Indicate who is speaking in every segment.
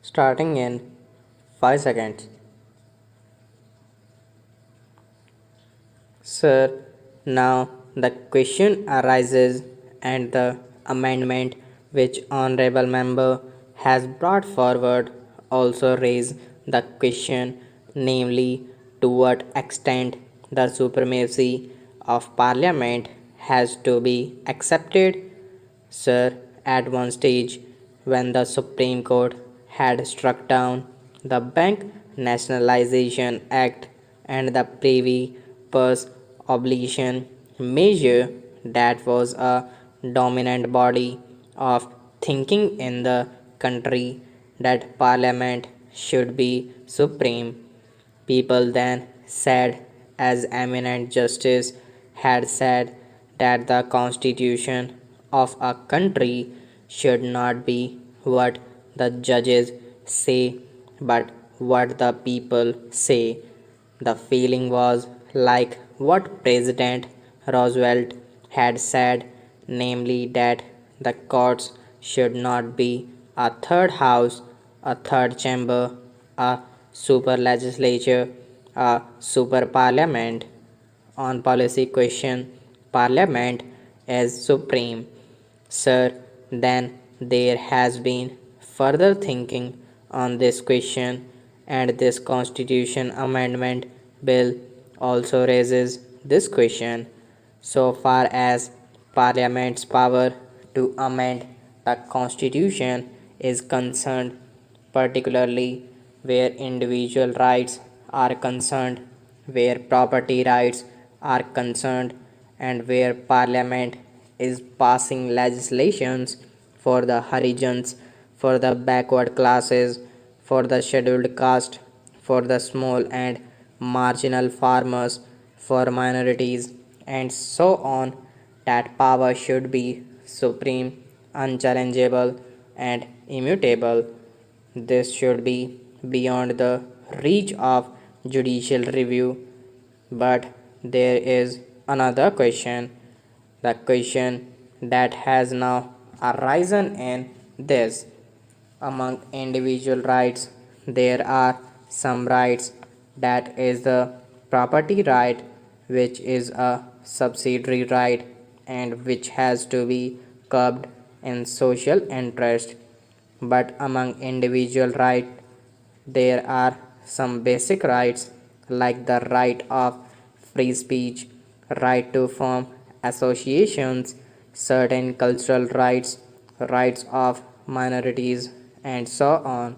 Speaker 1: Starting in 5 seconds. Sir, now the question arises and the amendment which honorable member has brought forward also raise the question, namely to what extent the supremacy of parliament has to be accepted. Sir, at one stage, when the Supreme Court had struck down the Bank Nationalization Act and the Privy Purse Obligation measure that was a dominant body of thinking in the country that Parliament should be supreme. People then said, as eminent justice had said, that the constitution of a country should not be what the judges say, but what the people say. The feeling was like what President Roosevelt had said, namely that the courts should not be a third house, a third chamber, a super legislature, a super parliament. On policy question, parliament is supreme. Sir, then there has been further thinking on this question, and this constitution amendment bill also raises this question. So far as parliament's power to amend the constitution is concerned, particularly where individual rights are concerned, where property rights are concerned, and where Parliament is passing legislations for the Harijans, for the backward classes, for the scheduled caste, for the small and marginal farmers, for minorities, and so on, that power should be supreme, unchallengeable, and immutable. This should be beyond the reach of judicial review. But there is another question, the question that has now arisen in this. Among individual rights, there are some rights, that is the property right, which is a subsidiary right and which has to be curbed in social interest. But among individual rights, there are some basic rights like the right of free speech, right to form associations, certain cultural rights, rights of minorities, and so on.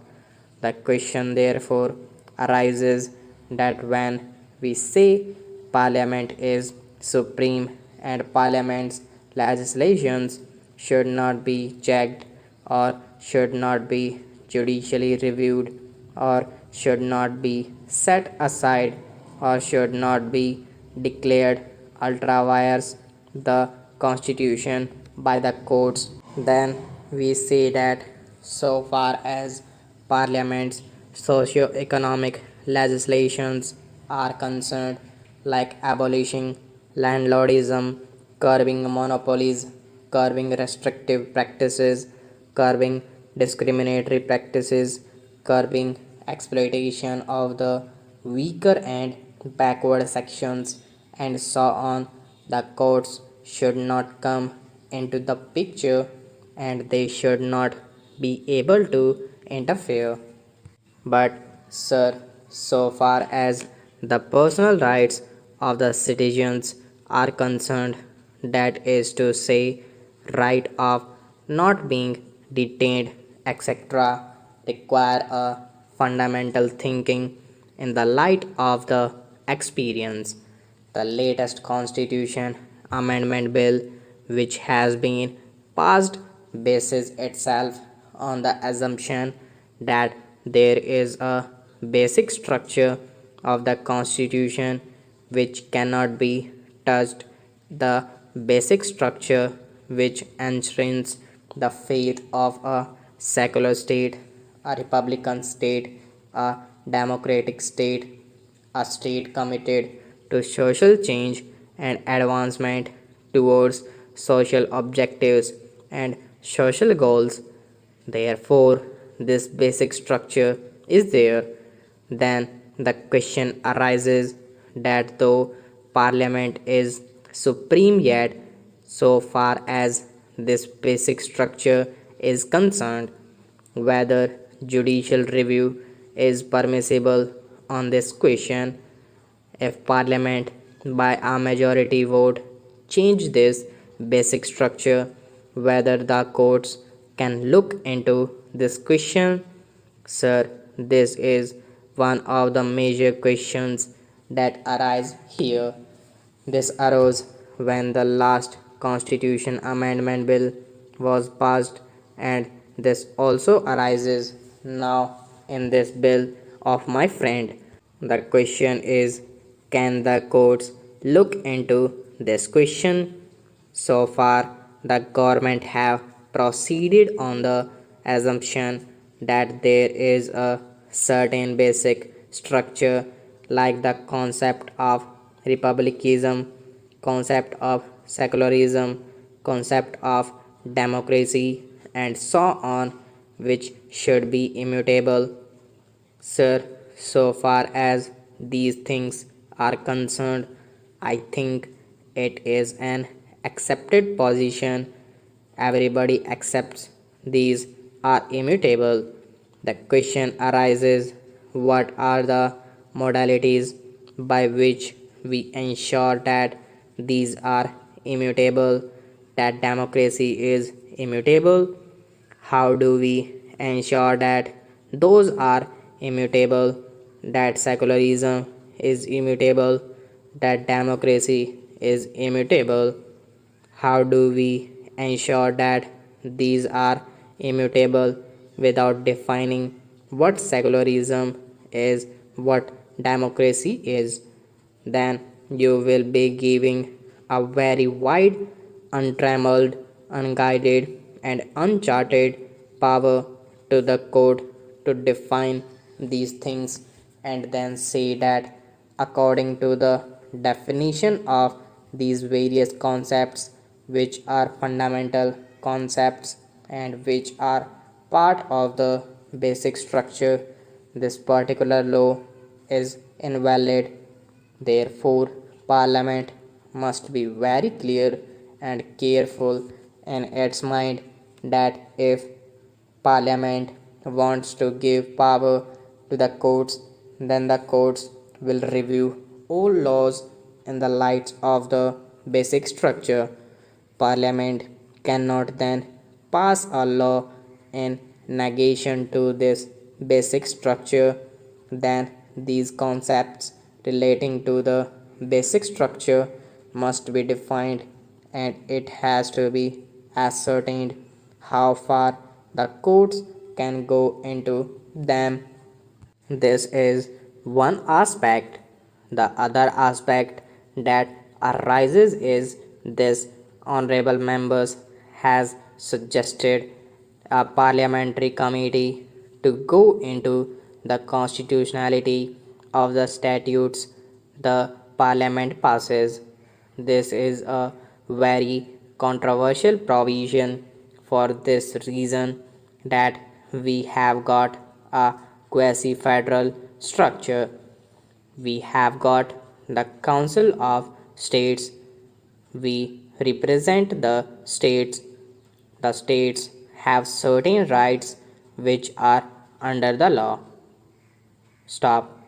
Speaker 1: The question therefore arises that when we say Parliament is supreme and Parliament's legislations should not be checked or should not be judicially reviewed or should not be set aside or should not be declared ultra vires the constitution by the courts, then we say that so far as parliament's socio-economic legislations are concerned, like abolishing landlordism, curbing monopolies, curbing restrictive practices, curbing discriminatory practices, curbing exploitation of the weaker and backward sections, and so on. The courts should not come into the picture and they should not be able to interfere. But, sir, so far as the personal rights of the citizens are concerned, that is to say, right of not being detained, etc., require a fundamental thinking in the light of the experience. The latest Constitution Amendment Bill, which has been passed, bases itself on the assumption that there is a basic structure of the Constitution which cannot be touched, the basic structure which enshrines the faith of a secular state, a republican state, a democratic state, a state committed to social change and advancement towards social objectives and social goals. Therefore, this basic structure is there, then the question arises that though Parliament is supreme, yet so far as this basic structure is concerned, whether judicial review is permissible on this question. If Parliament by a majority vote change this basic structure, whether the courts can look into this question. Sir, this is one of the major questions that arise here. This arose when the last Constitution Amendment Bill was passed, and this also arises now in this bill of my friend. The question is, can the courts look into this question? So far, the government have proceeded on the assumption that there is a certain basic structure like the concept of republicanism, concept of secularism, concept of democracy, and so on, which should be immutable. Sir, so far as these things are concerned, I think it is an accepted position. Everybody accepts these are immutable. The question arises, what are the modalities by which we ensure that these are immutable, that democracy is immutable? How do we ensure that those are immutable, that secularism is immutable, that democracy is immutable? How do we ensure that these are immutable without defining what secularism is, what democracy is? Then you will be giving a very wide, untrammeled, unguided, and uncharted power to the court to define these things and then say that according to the definition of these various concepts, which are fundamental concepts and which are part of the basic structure, this particular law is invalid. Therefore, Parliament must be very clear and careful in its mind that if Parliament wants to give power to the courts, then the courts will review all laws in the light of the basic structure. Parliament cannot then pass a law in negation to this basic structure. Then these concepts relating to the basic structure must be defined, and it has to be ascertained how far the courts can go into them. This is one aspect. The other aspect that arises is this honorable members has suggested a parliamentary committee to go into the constitutionality of the statutes the parliament passes. This is a very controversial provision for this reason that we have got a quasi federal structure. We have got the Council of States. We represent the states. The states have certain rights which are under the law. Stop.